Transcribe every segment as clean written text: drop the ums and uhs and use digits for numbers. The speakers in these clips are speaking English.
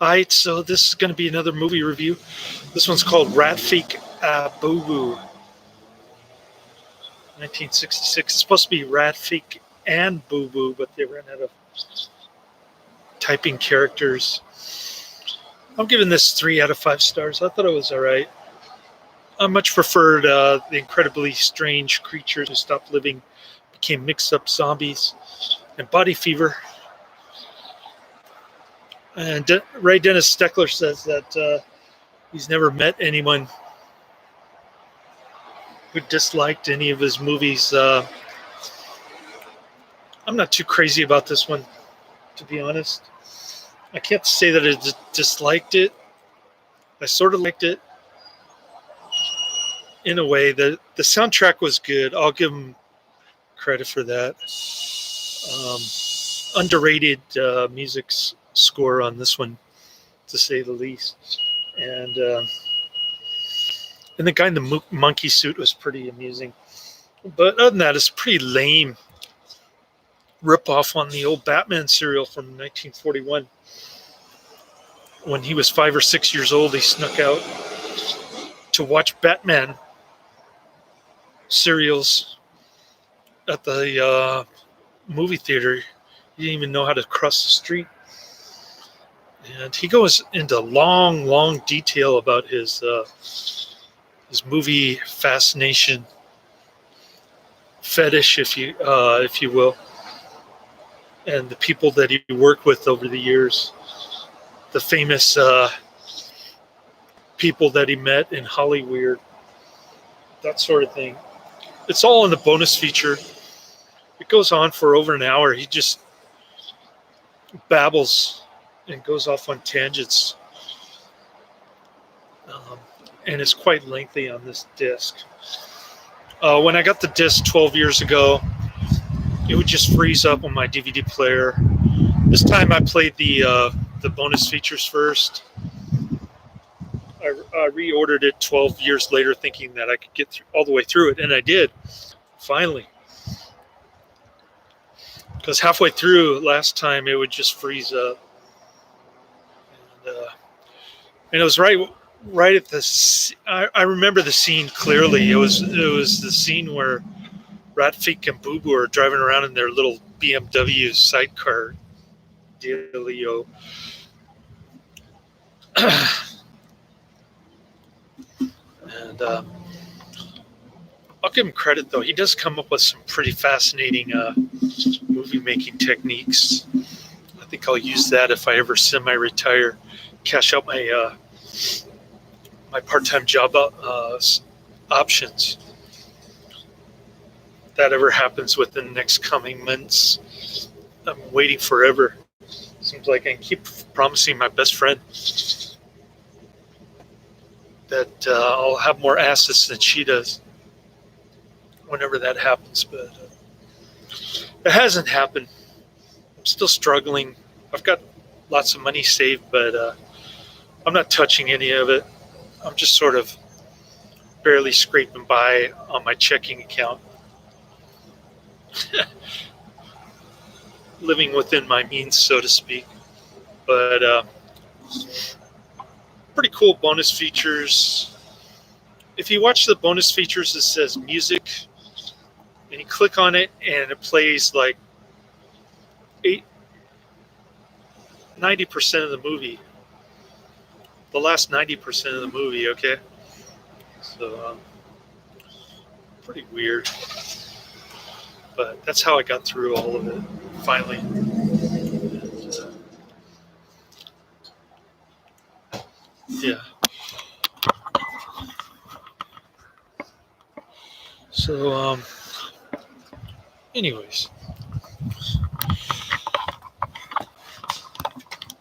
Alright, so this is going to be another movie review. This one's called Pfink, Boo Boo, 1966. It's supposed to be Pfink and Boo Boo, but they ran out of typing characters. I'm giving this 3 out of 5 stars. I thought it was alright. I much preferred the incredibly strange creatures who stopped living, became mixed up zombies, and body fever. And Ray Dennis Steckler says that he's never met anyone who disliked any of his movies. I'm not too crazy about this one, to be honest. I can't say that I disliked it. I sort of liked it in a way. The soundtrack was good. I'll give him credit for that. Underrated music score on this one, to say the least. And the guy in the monkey suit was pretty amusing. But other than that, it's pretty lame ripoff on the old Batman serial from 1941. When he was 5 or 6 years old, he snuck out to watch Batman serials at the movie theater. He didn't even know how to cross the street. And he goes into long detail about his movie fascination, fetish, if you will, and the people that he worked with over the years, the famous people that he met in Hollywood, that sort of thing. It's all in the bonus feature. It goes on for over an hour. He just babbles and goes off on tangents. And it's quite lengthy on this disc. When I got the disc 12 years ago, it would just freeze up on my DVD player. This time I played the bonus features first. I reordered it 12 years later thinking that I could get all the way through it, and I did, finally. Because halfway through last time it would just freeze up. And it was right at the. I remember the scene clearly. It was the scene where Pfink and Boo Boo are driving around in their little BMW sidecar dealio. And I'll give him credit, though. He does come up with some pretty fascinating movie-making techniques. I think I'll use that if I ever semi-retire, cash out my my part-time job options. If that ever happens within the next coming months, I'm waiting forever. Seems like I keep promising my best friend that I'll have more assets than she does whenever that happens, but it hasn't happened. I'm still struggling. I've got lots of money saved, but I'm not touching any of it. I'm just sort of barely scraping by on my checking account. Living within my means, so to speak. But pretty cool bonus features. If you watch the bonus features, it says music, and you click on it, and it plays like 90% of the movie. The last 90% of the movie, okay? So, pretty weird. But that's how I got through all of it, finally. And, yeah. So, anyways.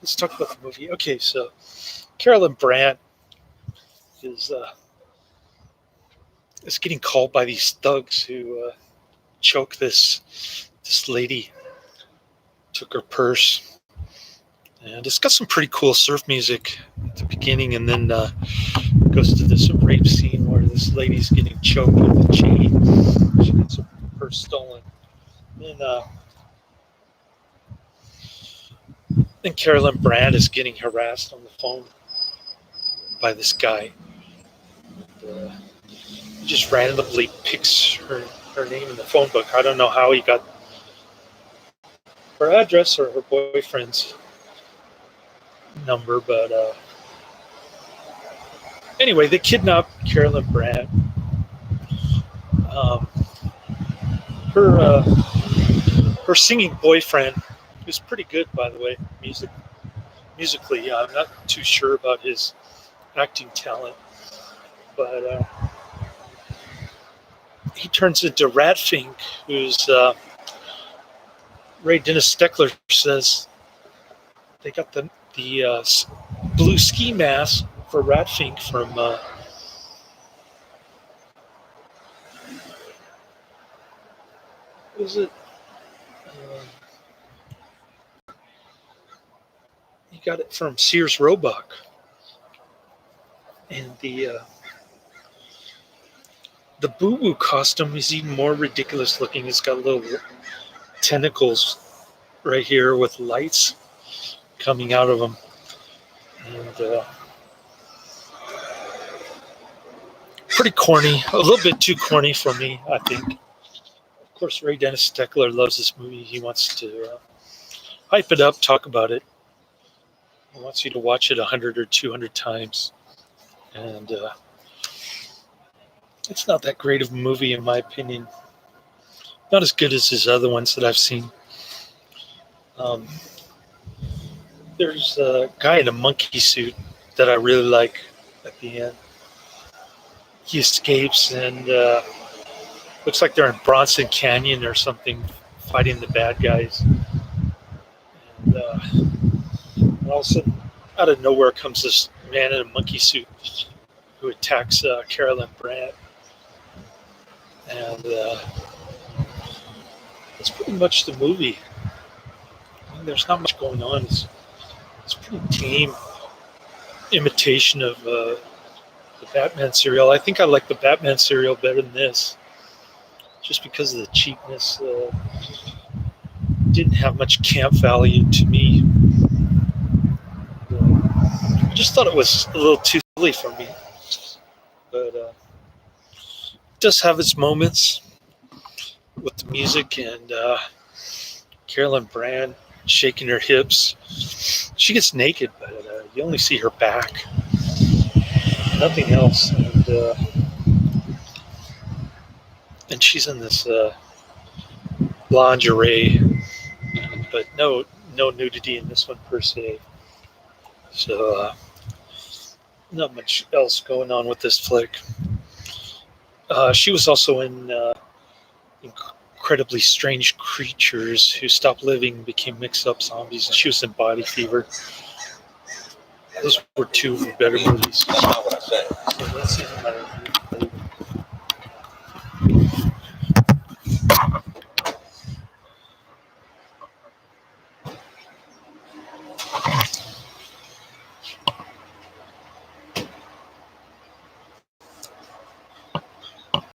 Let's talk about the movie. Okay, so Carolyn Brandt is getting called by these thugs who choke this lady, took her purse, and it's got some pretty cool surf music at the beginning, and then goes to this rape scene where this lady's getting choked with a chain. She gets her purse stolen. And And Carolyn Brandt is getting harassed on the phone by this guy. He just randomly picks her name in the phone book. I don't know how he got her address or her boyfriend's number, but anyway, they kidnap Carolyn Brandt. Her singing boyfriend, who's pretty good, by the way, musically. I'm not too sure about his acting talent, but he turns into Pfink, who's Ray Dennis Steckler says they got the blue ski mask for Pfink from was it? He got it from Sears Roebuck, and the Boo Boo costume is even more ridiculous looking. It's got little tentacles right here with lights coming out of them, and pretty corny, a little bit too corny for me, I think. Of course, Ray Dennis Steckler loves this movie. He wants to hype it up, talk about it. He wants you to watch it 100 or 200 times, and it's not that great of a movie, in my opinion. Not as good as his other ones that I've seen. There's a guy in a monkey suit that I really like at the end. He escapes and looks like they're in Bronson Canyon or something, fighting the bad guys. And all of a sudden, out of nowhere comes this man in a monkey suit who attacks Carolyn Brandt. And that's pretty much the movie. I mean, there's not much going on. It's pretty tame imitation of the Batman serial. I think I like the Batman serial better than this, just because of the cheapness. Didn't have much camp value to me. I just thought it was a little too silly for me. But it does have its moments with the music and Carolyn Brandt shaking her hips. She gets naked, but you only see her back. Nothing else. And she's in this lingerie, but no nudity in this one per se. So not much else going on with this flick. She was also in Incredibly Strange Creatures Who Stopped Living, Became Mixed Up Zombies, and she was in Body Fever. Those were two of the better movies. That's not what I said. So that's it in my review.